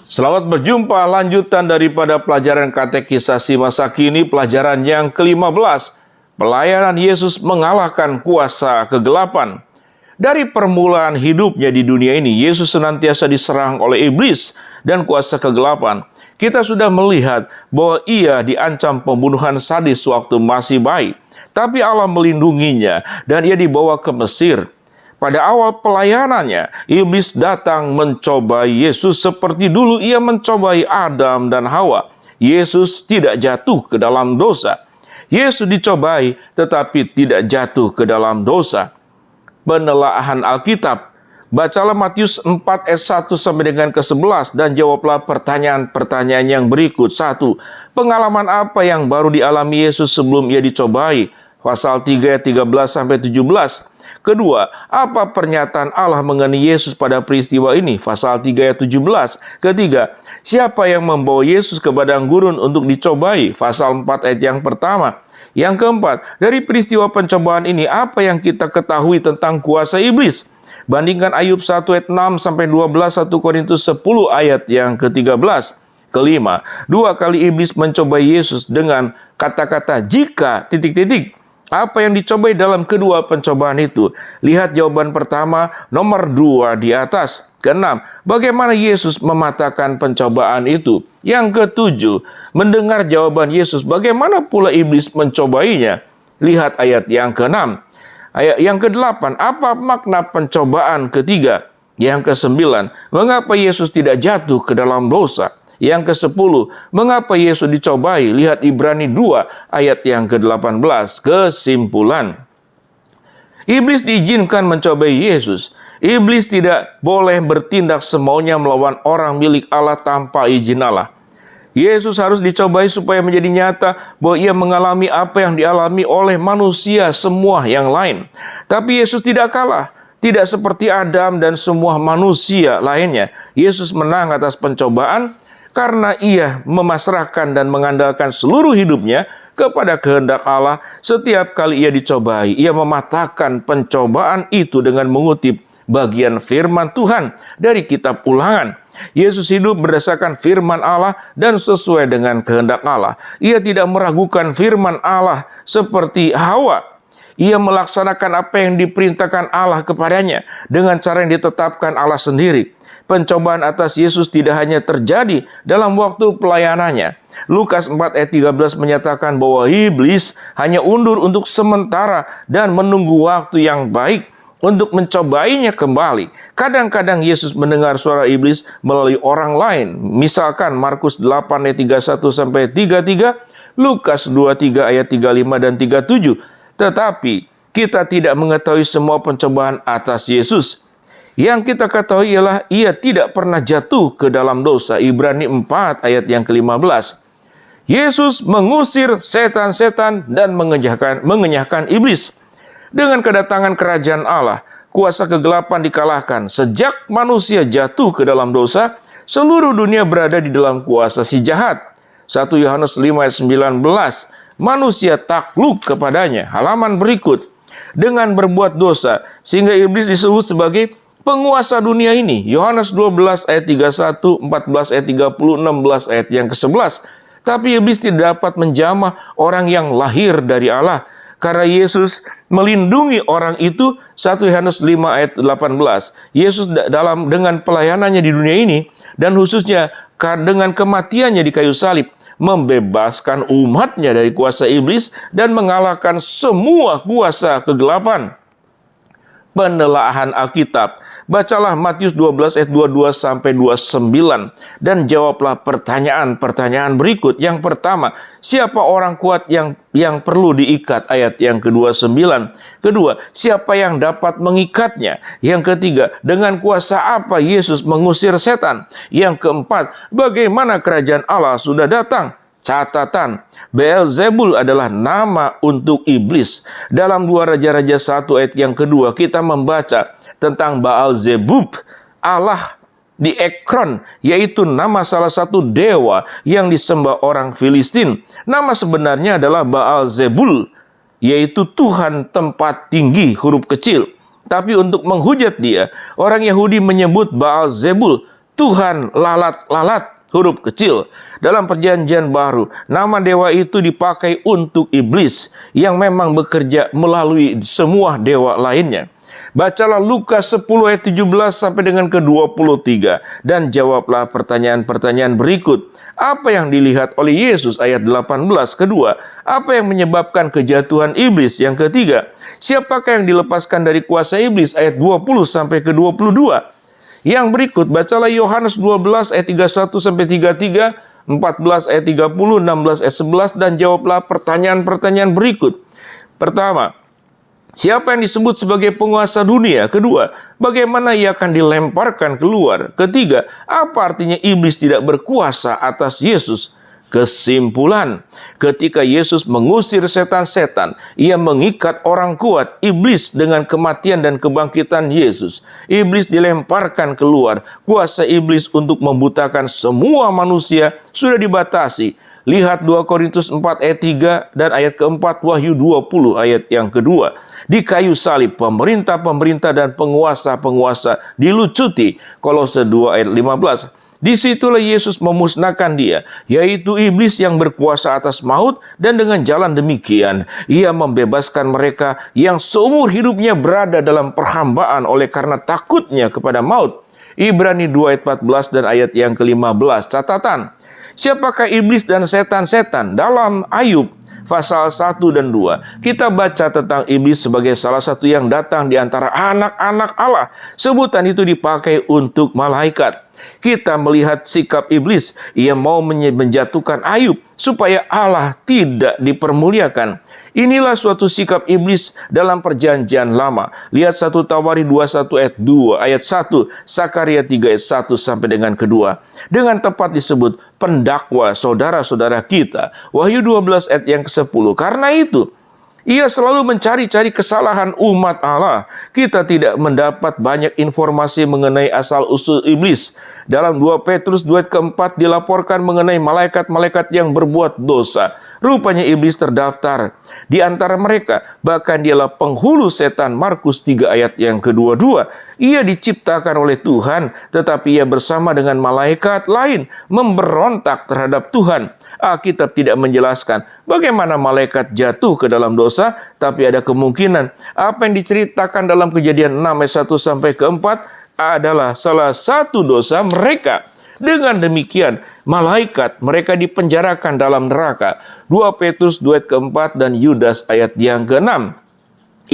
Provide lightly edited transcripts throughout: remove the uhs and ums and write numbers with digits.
Selamat berjumpa, lanjutan daripada pelajaran katekisasi masa kini, pelajaran yang ke-15. Pelayanan Yesus mengalahkan kuasa kegelapan. Dari permulaan hidupnya di dunia ini, Yesus senantiasa diserang oleh iblis dan kuasa kegelapan. Kita sudah melihat bahwa ia diancam pembunuhan sadis waktu masih bayi. Tapi Allah melindunginya dan ia dibawa ke Mesir. Pada awal pelayanannya, iblis datang mencobai Yesus seperti dulu ia mencobai Adam dan Hawa. Yesus tidak jatuh ke dalam dosa. Yesus dicobai tetapi tidak jatuh ke dalam dosa. Penelaahan Alkitab. Bacalah Matius 4 ayat 1 sampai dengan ke-11 dan jawablah pertanyaan-pertanyaan yang berikut. 1. Pengalaman apa yang baru dialami Yesus sebelum ia dicobai? Pasal 3 ayat 13 sampai 17. Kedua, apa pernyataan Allah mengenai Yesus pada peristiwa ini? Pasal 3 ayat 17. Ketiga, siapa yang membawa Yesus ke padang gurun untuk dicobai? Pasal 4 ayat yang pertama. Yang keempat, dari peristiwa pencobaan ini, apa yang kita ketahui tentang kuasa iblis? Bandingkan Ayub 1 ayat 6 sampai 12, 1 Korintus 10 ayat yang ke-13. Kelima, 2 kali iblis mencobai Yesus dengan kata-kata jika ... Apa yang dicobai dalam kedua pencobaan itu? Lihat jawaban pertama, nomor 2 di atas. Keenam, bagaimana Yesus mematahkan pencobaan itu? Yang ketujuh, mendengar jawaban Yesus, bagaimana pula iblis mencobainya? Lihat ayat yang keenam. Ayat yang kedelapan, apa makna pencobaan ketiga? Yang kesembilan, mengapa Yesus tidak jatuh ke dalam dosa? Yang ke-10, mengapa Yesus dicobai? Lihat Ibrani 2 ayat yang ke-18. Kesimpulan, iblis diizinkan mencobai Yesus. Iblis tidak boleh bertindak semaunya melawan orang milik Allah tanpa izin Allah. Yesus harus dicobai supaya menjadi nyata bahwa ia mengalami apa yang dialami oleh manusia semua yang lain. Tapi Yesus tidak kalah. Tidak seperti Adam dan semua manusia lainnya. Yesus menang atas pencobaan karena ia memasrahkan dan mengandalkan seluruh hidupnya kepada kehendak Allah. Setiap kali ia dicobai, ia mematahkan pencobaan itu dengan mengutip bagian firman Tuhan dari kitab Ulangan. Yesus hidup berdasarkan firman Allah dan sesuai dengan kehendak Allah. Ia tidak meragukan firman Allah seperti Hawa. Ia melaksanakan apa yang diperintahkan Allah kepadanya dengan cara yang ditetapkan Allah sendiri. Pencobaan atas Yesus tidak hanya terjadi dalam waktu pelayanannya. Lukas 4 ayat 13 menyatakan bahwa iblis hanya undur untuk sementara dan menunggu waktu yang baik untuk mencobainya kembali. Kadang-kadang Yesus mendengar suara iblis melalui orang lain. Misalkan Markus 8 ayat 31 sampai 33, Lukas 23 ayat 35 dan 37. Tetapi kita tidak mengetahui semua pencobaan atas Yesus. Yang kita ketahui ialah ia tidak pernah jatuh ke dalam dosa. Ibrani 4 ayat yang ke-15. Yesus mengusir setan-setan dan mengenyahkan iblis. Dengan kedatangan kerajaan Allah, kuasa kegelapan dikalahkan. Sejak manusia jatuh ke dalam dosa, seluruh dunia berada di dalam kuasa si jahat. 1 Yohanes 5 ayat 19. Manusia takluk kepadanya. Halaman berikut. Dengan berbuat dosa, sehingga iblis disebut sebagai penguasa dunia ini. Yohanes 12 ayat 31, 14 ayat 30, 16 ayat yang ke-11. Tapi iblis tidak dapat menjamah orang yang lahir dari Allah. Karena Yesus melindungi orang itu. 1 Yohanes 5 ayat 18. Yesus dengan pelayanannya di dunia ini, dan khususnya dengan kematiannya di kayu salib, membebaskan umatnya dari kuasa iblis dan mengalahkan semua kuasa kegelapan. Penelaahan Alkitab. Bacalah Matius 12 ayat 22 sampai 29 dan jawablah pertanyaan-pertanyaan berikut. Yang pertama, siapa orang kuat yang perlu diikat? Ayat yang ke-29. Kedua, siapa yang dapat mengikatnya? Yang ketiga, dengan kuasa apa Yesus mengusir setan? Yang keempat, bagaimana kerajaan Allah sudah datang? Catatan, Beelzebul adalah nama untuk iblis. Dalam 2 Raja-Raja 1 ayat yang kedua, kita membaca tentang Baalzebub, Allah di Ekron, yaitu nama salah satu dewa yang disembah orang Filistin. Nama sebenarnya adalah Baalzebul, yaitu Tuhan tempat tinggi, huruf kecil. Tapi untuk menghujat dia, orang Yahudi menyebut Baalzebul, Tuhan lalat-lalat, huruf kecil. Dalam perjanjian baru, nama dewa itu dipakai untuk iblis yang memang bekerja melalui semua dewa lainnya. Bacalah Lukas 10 ayat 17 sampai dengan ke-23 dan jawablah pertanyaan-pertanyaan berikut. Apa yang dilihat oleh Yesus ayat 18? Kedua, apa yang menyebabkan kejatuhan iblis? Yang ketiga, siapakah yang dilepaskan dari kuasa iblis? Ayat 20 sampai ke-22. Yang berikut, bacalah Yohanes 12 ayat 31 sampai 33, 14 ayat 30, 16 ayat 11 dan jawablah pertanyaan-pertanyaan berikut. Pertama, siapa yang disebut sebagai penguasa dunia? Kedua, bagaimana ia akan dilemparkan keluar? Ketiga, apa artinya iblis tidak berkuasa atas Yesus? Kesimpulan, ketika Yesus mengusir setan-setan, ia mengikat orang kuat, iblis, dengan kematian dan kebangkitan Yesus. Iblis dilemparkan keluar. Kuasa iblis untuk membutakan semua manusia sudah dibatasi. Lihat 2 Korintus 4 ayat 3 dan ayat keempat Wahyu 20 ayat yang kedua. Di kayu salib pemerintah-pemerintah dan penguasa-penguasa dilucuti. Kolose 2 ayat 15. Disitulah Yesus memusnahkan dia, yaitu iblis yang berkuasa atas maut, dan dengan jalan demikian ia membebaskan mereka yang seumur hidupnya berada dalam perhambaan oleh karena takutnya kepada maut. Ibrani 2 ayat 14 dan ayat yang ke-15. Catatan, siapakah iblis dan setan-setan? Dalam Ayub pasal 1 dan 2, kita baca tentang iblis sebagai salah satu yang datang di antara anak-anak Allah. Sebutan itu dipakai untuk malaikat. Kita melihat sikap iblis. Ia mau menjatuhkan Ayub supaya Allah tidak dipermuliakan. Inilah suatu sikap iblis dalam perjanjian lama. Lihat 1 Tawari 21 ayat 2, ayat 1, Sakaria 3 ayat 1 sampai dengan kedua. Dengan tepat disebut pendakwa saudara-saudara kita. Wahyu 12 ayat yang ke-10. Karena itu, ia selalu mencari-cari kesalahan umat Allah. Kita tidak mendapat banyak informasi mengenai asal-usul iblis. Dalam 2 Petrus 2 ayat keempat dilaporkan mengenai malaikat-malaikat yang berbuat dosa. Rupanya iblis terdaftar di antara mereka. Bahkan dialah penghulu setan. Markus 3 ayat yang kedua-dua. Ia diciptakan oleh Tuhan, tetapi ia bersama dengan malaikat lain memberontak terhadap Tuhan. Alkitab tidak menjelaskan bagaimana malaikat jatuh ke dalam dosa, tapi ada kemungkinan apa yang diceritakan dalam Kejadian 6 ayat 1 sampai ke 4 adalah salah satu dosa mereka. Dengan demikian, malaikat mereka dipenjarakan dalam neraka. 2 Petrus 2 ayat keempat dan Yudas ayat yang ke-6.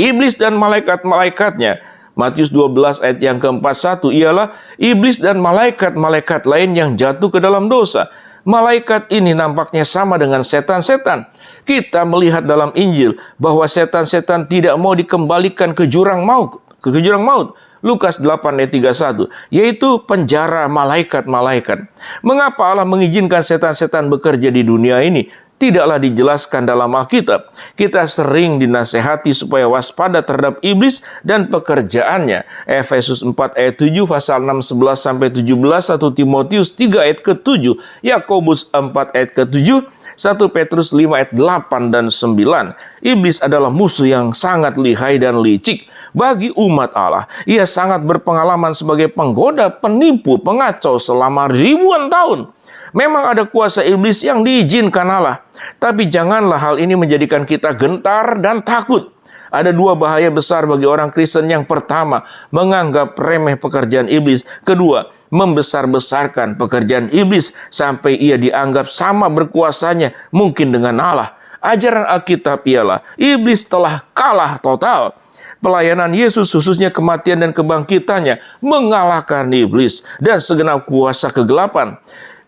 Iblis dan malaikat-malaikatnya, Matius 12 ayat yang ke-41, ialah iblis dan malaikat-malaikat lain yang jatuh ke dalam dosa. Malaikat ini nampaknya sama dengan setan-setan. Kita melihat dalam Injil bahwa setan-setan tidak mau dikembalikan ke jurang maut. Lukas 8 ayat 31, yaitu penjara malaikat-malaikat. Mengapa Allah mengizinkan setan-setan bekerja di dunia ini? Tidaklah dijelaskan dalam Alkitab. Kita sering dinasehati supaya waspada terhadap iblis dan pekerjaannya. Efesus 4 ayat 7, pasal 6, 11 sampai 17, 1 Timotius 3 ayat ke-7, Yakobus 4 ayat ke-7, 1 Petrus 5 ayat 8 dan 9. Iblis adalah musuh yang sangat lihai dan licik bagi umat Allah. Ia sangat berpengalaman sebagai penggoda, penipu, pengacau selama ribuan tahun. Memang ada kuasa iblis yang diizinkan Allah, tapi janganlah hal ini menjadikan kita gentar dan takut. Ada dua bahaya besar bagi orang Kristen. Yang pertama, menganggap remeh pekerjaan iblis. Kedua, membesar-besarkan pekerjaan iblis sampai ia dianggap sama berkuasanya mungkin dengan Allah. Ajaran Alkitab ialah iblis telah kalah total. Pelayanan Yesus, khususnya kematian dan kebangkitannya, mengalahkan iblis dan segenap kuasa kegelapan.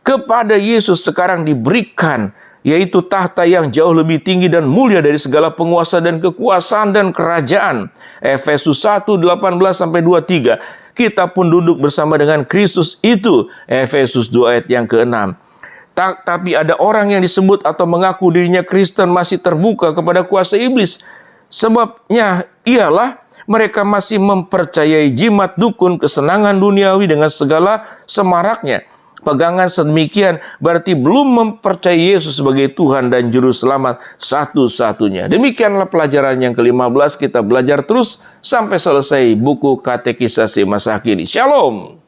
Kepada Yesus sekarang diberikan, yaitu tahta yang jauh lebih tinggi dan mulia dari segala penguasa dan kekuasaan dan kerajaan. Efesus 1, 18-23. Kita pun duduk bersama dengan Kristus itu. Efesus 2 ayat yang ke-6. Tapi ada orang yang disebut atau mengaku dirinya Kristen masih terbuka kepada kuasa iblis. Sebabnya ialah mereka masih mempercayai jimat dukun, kesenangan duniawi dengan segala semaraknya. Pegangan sedemikian berarti belum mempercayai Yesus sebagai Tuhan dan Juru Selamat satu-satunya. Demikianlah pelajaran yang ke-15. Kita belajar terus sampai selesai buku Katekisasi Masa Kini. Shalom.